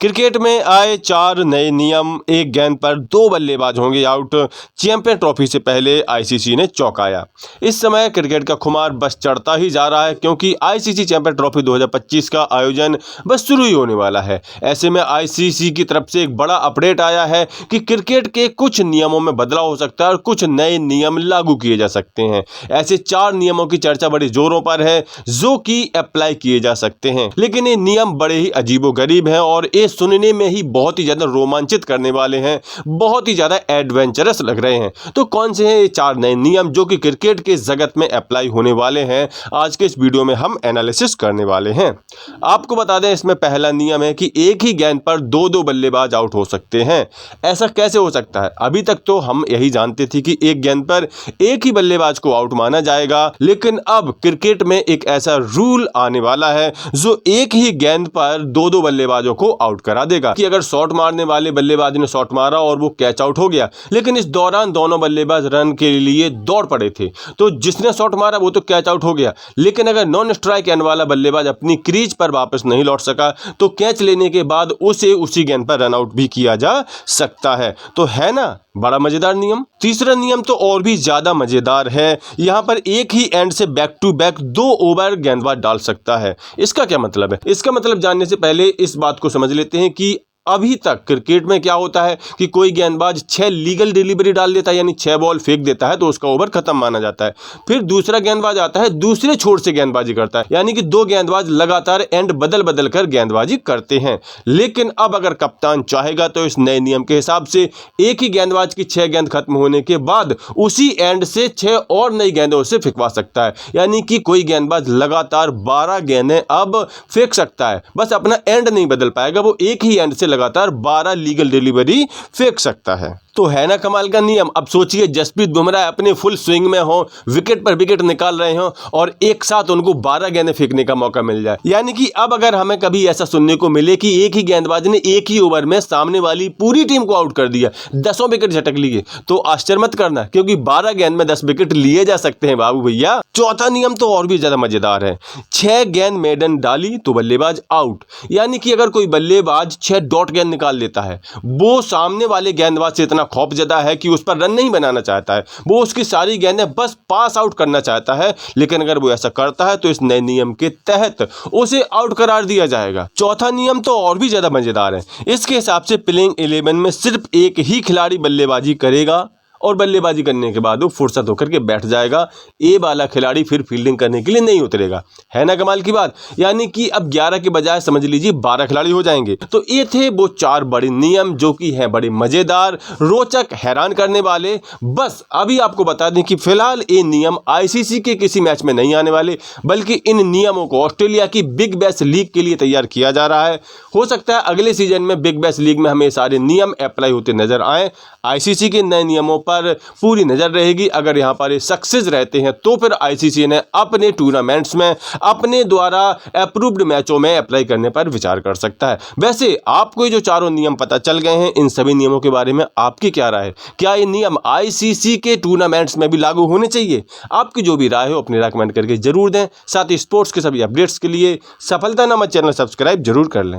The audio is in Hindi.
क्रिकेट में आए 4 नए नियम, एक गेंद पर 2 बल्लेबाज होंगे आउट। चैंपियन ट्रॉफी से पहले आईसीसी ने चौंकाया। इस समय क्रिकेट का खुमार बस चढ़ता ही जा रहा है, क्योंकि आईसीसी चैंपियन ट्रॉफी 2025 का आयोजन बस शुरू ही होने वाला है। ऐसे में आईसीसी की तरफ से एक बड़ा अपडेट आया है कि क्रिकेट के कुछ नियमों में बदलाव हो सकता है और कुछ नए नियम लागू किए जा सकते हैं। ऐसे 4 नियमों की चर्चा बड़े जोरों पर है जो कि अप्लाई किए जा सकते हैं, लेकिन ये नियम बड़े ही अजीबोगरीब हैं और ये सुनने में ही बहुत ही ज्यादा रोमांचित करने वाले हैं, बहुत ही ज्यादा एडवेंचरस लग रहे हैं। तो कौन से हैं ये 4 नए नियम जो कि क्रिकेट के जगत में अप्लाई होने वाले हैं, आज के इस वीडियो में हम एनालिसिस करने वाले हैं। आपको बता दें, इसमें पहला नियम है कि एक ही गेंद पर 2-2 बल्लेबाज आउट हो सकते हैं। ऐसा कैसे हो सकता है? अभी तक तो हम यही जानते थे कि एक गेंद पर एक ही बल्लेबाज को आउट माना जाएगा, लेकिन अब क्रिकेट में एक ऐसा रूल आने वाला है जो एक ही गेंद पर 2-2 बल्लेबाजों को आउट करा देगा कि अगर शॉट मारने वाले बल्लेबाज ने शॉट मारा और वो कैच आउट हो गया, लेकिन इस दौरान दोनों बल्लेबाज रन के लिए दौड़ पड़े थे, तो जिसने शॉट मारा वो तो कैच आउट हो गया, लेकिन अगर नॉन स्ट्राइक एंड वाला बल्लेबाज अपनी क्रीज पर वापस नहीं लौट सका तो कैच लेने के बाद उसे उसी गेंद पर रन आउट भी किया जा सकता है। तो है ना बड़ा मजेदार नियम। तीसरा नियम तो और भी ज्यादा मजेदार है। यहां पर एक ही एंड से बैक टू बैक 2 ओवर गेंदबाज डाल सकता है। इसका क्या मतलब है? इसका मतलब जानने से पहले इस बात को समझ लेते हैं कि अभी तक क्रिकेट में क्या होता है कि कोई गेंदबाज 6 लीगल डिलीवरी डाल देता है, यानी 6 बॉल फेंक देता है तो उसका ओवर खत्म माना जाता है। फिर दूसरा गेंदबाज आता है, दूसरे छोर से गेंदबाजी करता है, यानी कि 2 गेंदबाज लगातार एंड बदल बदल कर गेंदबाजी करते हैं। लेकिन अब अगर कप्तान चाहेगा तो इस नए नियम के हिसाब से एक ही गेंदबाज की 6 गेंद खत्म होने के बाद उसी एंड से 6 और नई गेंदों से फेंकवा सकता है, यानी कि कोई गेंदबाज लगातार 12 गेंदें अब फेंक सकता है। बस अपना एंड नहीं बदल पाएगा, वो एक ही एंड से लगातार 12 लीगल डिलीवरी फेंक सकता है। तो है ना कमाल का नियम। अब सोचिए, जसप्रीत बुमराह अपने फुल स्विंग में हो, विकेट पर विकेट निकाल रहे हो और एक साथ उनको 12 गेंदें फेंकने का मौका मिल जाए। यानी कि अब अगर हमें कभी ऐसा सुनने को मिले कि एक ही गेंदबाज ने एक ही ओवर में सामने वाली पूरी टीम को आउट कर दिया, 10 विकेट झटक लिए, तो आश्चर्य मत करना, क्योंकि 12 गेंद में 10 विकेट लिए जा सकते हैं बाबू भैया। चौथा नियम तो और भी ज्यादा मजेदार है। 6 गेंद मेडन डाली तो बल्लेबाज आउट, यानी कि अगर कोई बल्लेबाज 6 डॉट गेंद निकाल लेता है, वो सामने वाले गेंदबाज से इतना खौफजदा है कि उस पर रन नहीं बनाना चाहता है, वो उसकी सारी गेंदें बस पास आउट करना चाहता है, लेकिन अगर वो ऐसा करता है तो इस नए नियम के तहत उसे आउट करार दिया जाएगा। चौथा नियम तो और भी ज्यादा मजेदार है। इसके हिसाब से प्लेइंग 11 में सिर्फ एक ही खिलाड़ी बल्लेबाजी करेगा और बल्लेबाजी करने के बाद वो फुर्सत होकर के बैठ जाएगा। ए वाला खिलाड़ी फिर फील्डिंग करने के लिए नहीं उतरेगा। है ना कमाल की बात। यानी कि अब 11 के बजाय समझ लीजिए 12 खिलाड़ी हो जाएंगे। तो ये थे वो 4 बड़े नियम जो कि हैं बड़े मजेदार, रोचक, हैरान करने वाले। बस अभी आपको बता दें कि फिलहाल ये नियम आईसीसी के किसी मैच में नहीं आने वाले, बल्कि इन नियमों को ऑस्ट्रेलिया की बिग बैश लीग के लिए तैयार किया जा रहा है। हो सकता है अगले सीजन में बिग बैश लीग में हमें सारे नियम अप्लाई होते नजर आए। आईसीसी के नए नियमों पर पूरी नजर रहेगी। अगर यहां पर सक्सेस रहते हैं तो फिर आईसीसी ने अपने टूर्नामेंट्स में अपने द्वारा अप्रूव्ड मैचों में अप्लाई करने पर विचार कर सकता है। वैसे आपको ये जो 4 नियम पता चल गए हैं, इन सभी नियमों के बारे में आपकी क्या राय है? क्या ये नियम आईसीसी के टूर्नामेंट्स में भी लागू होने चाहिए? आपकी जो भी राय हो अपनी राय कमेंट करके जरूर दें। साथ ही स्पोर्ट्स के सभी अपडेट्स के लिए सफलता नामक चैनल सब्सक्राइब जरूर कर लें।